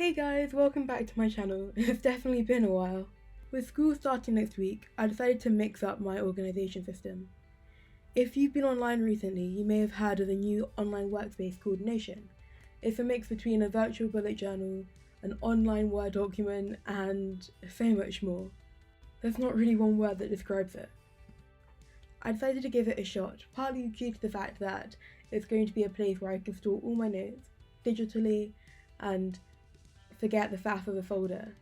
Hey guys, welcome back to my channel. It's definitely been a while. With school starting next week, I decided to mix up my organisation system. If you've been online recently, you may have heard of the new online workspace called Notion. It's a mix between a virtual bullet journal, an online Word document, and so much more. There's not really one word that describes it. I decided to give it a shot, partly due to the fact that it's going to be a place where I can store all my notes digitally and forget the faff of a folder,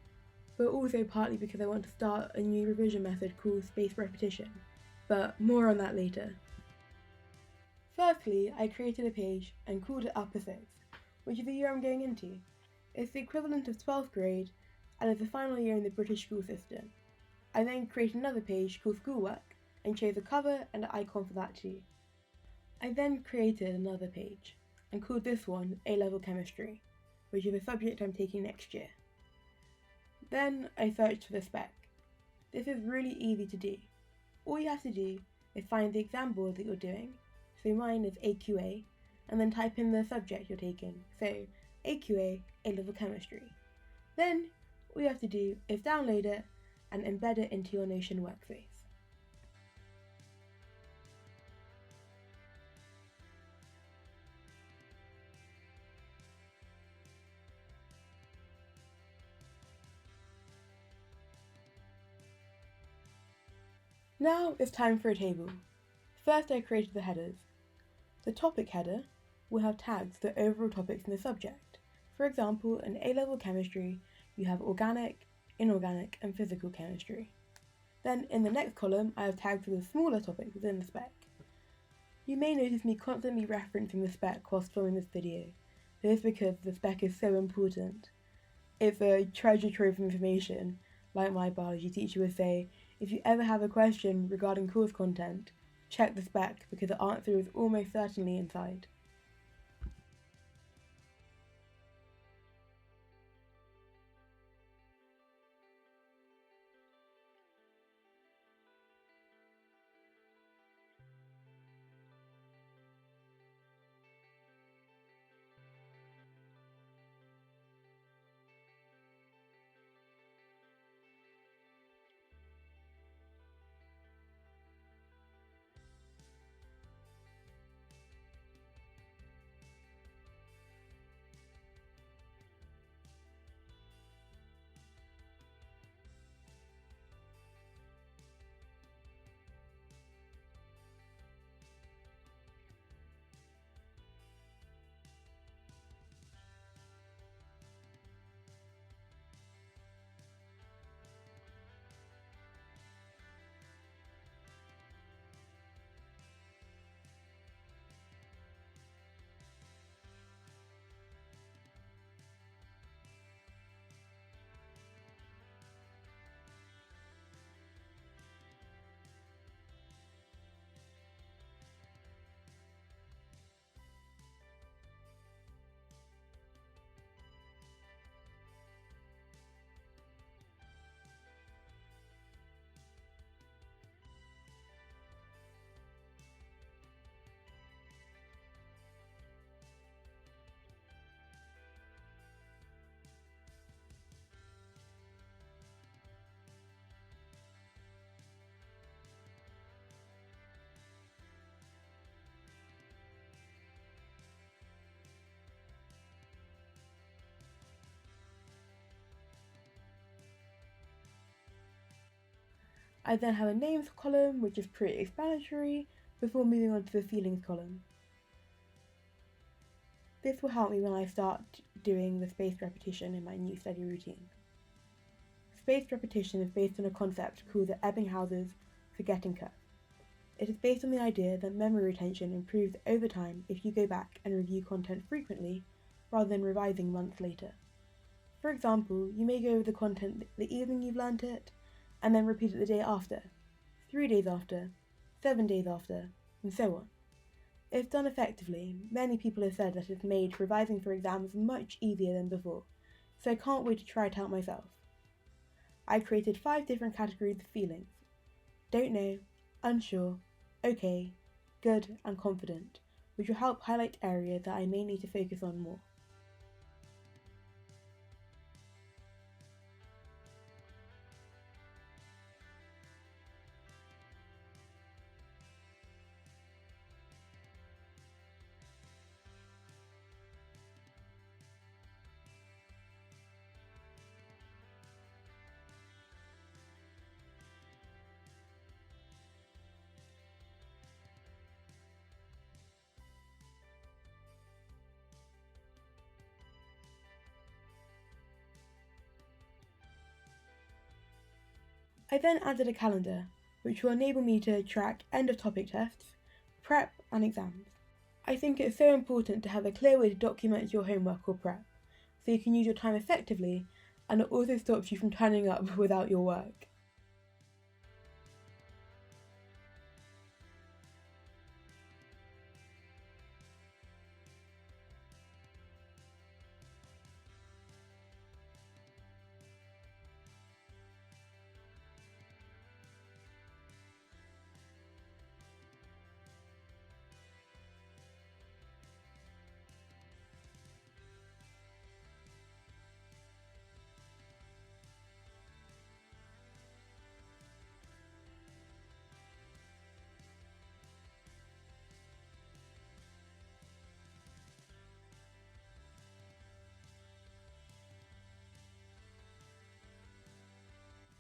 but also partly because I want to start a new revision method called spaced repetition, but more on that later. Firstly, I created a page and called it Upper 6, which is the year I'm going into. It's the equivalent of 12th grade and is the final year in the British school system. I then created another page called Schoolwork and chose a cover and an icon for that too. I then created another page and called this one A-Level Chemistry, which is a subject I'm taking next year. Then I searched for the spec. This is really easy to do. All you have to do is find the exam board that you're doing, so mine is AQA, and then type in the subject you're taking, so AQA A-Level Chemistry. Then all you have to do is download it and embed it into your Notion workspace. Now it's time for a table. First I created the headers. The topic header will have tags for the overall topics in the subject. For example, in A-Level Chemistry, you have organic, inorganic, and physical chemistry. Then in the next column, I have tags for the smaller topics within the spec. You may notice me constantly referencing the spec whilst filming this video. This is because the spec is so important. It's a treasure trove of information. Like my biology teacher would say, if you ever have a question regarding course content, check the spec because the answer is almost certainly inside. I then have a names column, which is pretty explanatory, before moving on to the feelings column. This will help me when I start doing the spaced repetition in my new study routine. Spaced repetition is based on a concept called the Ebbinghaus's forgetting curve. It is based on the idea that memory retention improves over time if you go back and review content frequently, rather than revising months later. For example, you may go over the content the evening you've learnt it, and then repeat it the day after, 3 days after, 7 days after, and so on. If done effectively, many people have said that it's made revising for exams much easier than before, so I can't wait to try it out myself. I created 5 different categories of feelings: don't know, unsure, okay, good, and confident, which will help highlight areas that I may need to focus on more. I then added a calendar, which will enable me to track end of topic tests, prep and exams. I think it's so important to have a clear way to document your homework or prep, so you can use your time effectively, and it also stops you from turning up without your work.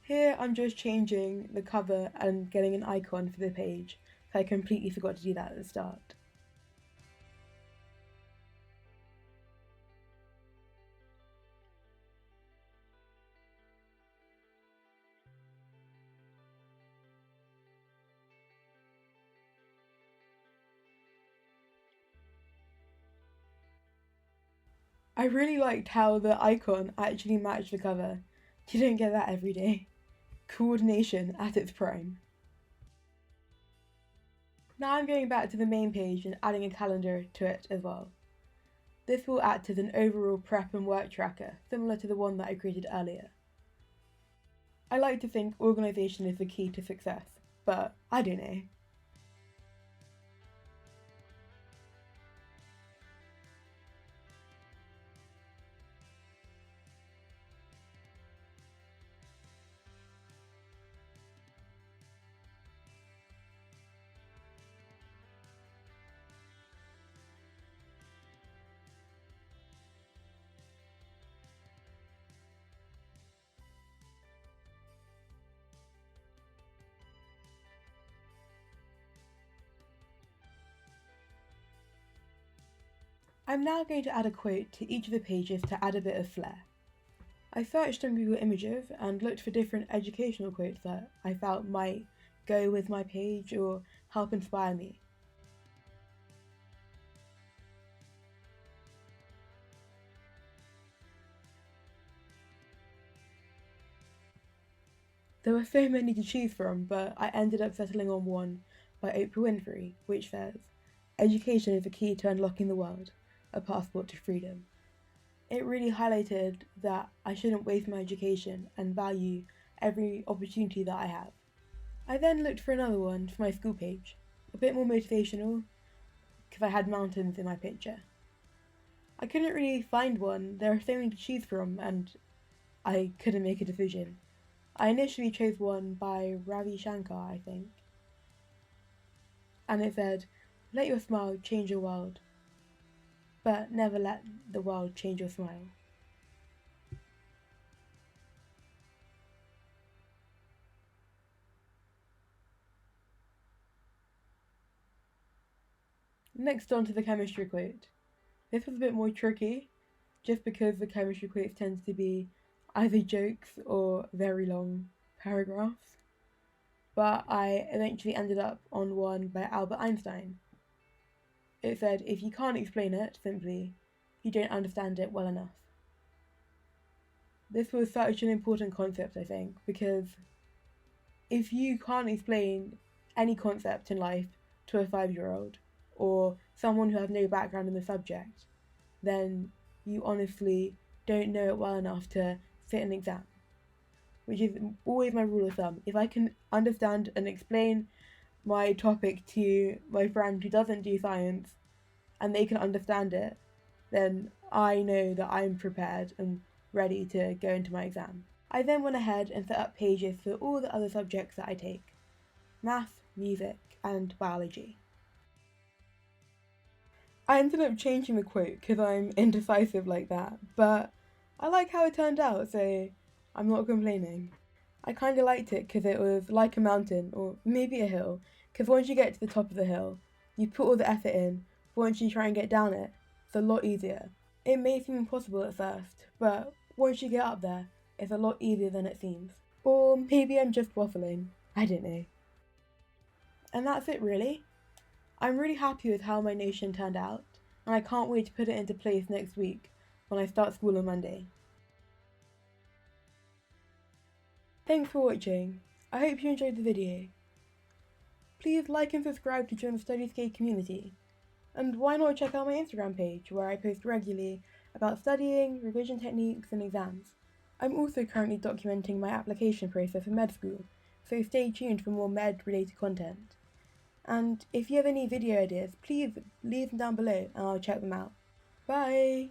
Here I'm just changing the cover and getting an icon for the page, so I completely forgot to do that at the start. I really liked how the icon actually matched the cover. You don't get that every day. Coordination at its prime. Now I'm going back to the main page and adding a calendar to it as well. This will act as an overall prep and work tracker, similar to the one that I created earlier. I like to think organisation is the key to success, but I don't know. I'm now going to add a quote to each of the pages to add a bit of flair. I searched on Google Images and looked for different educational quotes that I felt might go with my page or help inspire me. There were so many to choose from, but I ended up settling on one by Oprah Winfrey, which says, "Education is the key to unlocking the world, a passport to freedom." It really highlighted that I shouldn't waste my education and value every opportunity that I have. I then looked for another one for my school page, a bit more motivational, because I had mountains in my picture. I couldn't really find one, there are so many to choose from, and I couldn't make a decision. I initially chose one by Ravi Shankar, I think, and it said, "Let your smile change your world, but never let the world change your smile." Next on to the chemistry quote. This was a bit more tricky, just because the chemistry quotes tend to be either jokes or very long paragraphs. But I eventually ended up on one by Albert Einstein. It said, "If you can't explain it simply, you don't understand it well enough." This was such an important concept, I think, because if you can't explain any concept in life to a 5-year-old or someone who has no background in the subject, then you honestly don't know it well enough to sit an exam, which is always my rule of thumb. If I can understand and explain my topic to my friend who doesn't do science and they can understand it, then I know that I'm prepared and ready to go into my exam. I then went ahead and set up pages for all the other subjects that I take: math, music, and biology. I ended up changing the quote because I'm indecisive like that, but I like how it turned out, so I'm not complaining. I kind of liked it because it was like a mountain, or maybe a hill, because once you get to the top of the hill, you put all the effort in, but once you try and get down it, it's a lot easier. It may seem impossible at first, but once you get up there, it's a lot easier than it seems. Or maybe I'm just waffling. I don't know. And that's it really. I'm really happy with how my notion turned out, and I can't wait to put it into place next week when I start school on Monday. Thanks for watching. I hope you enjoyed the video. Please like and subscribe to join the Studyscade community. And why not check out my Instagram page where I post regularly about studying, revision techniques and exams. I'm also currently documenting my application process for med school, so stay tuned for more med related content. And if you have any video ideas, please leave them down below and I'll check them out. Bye!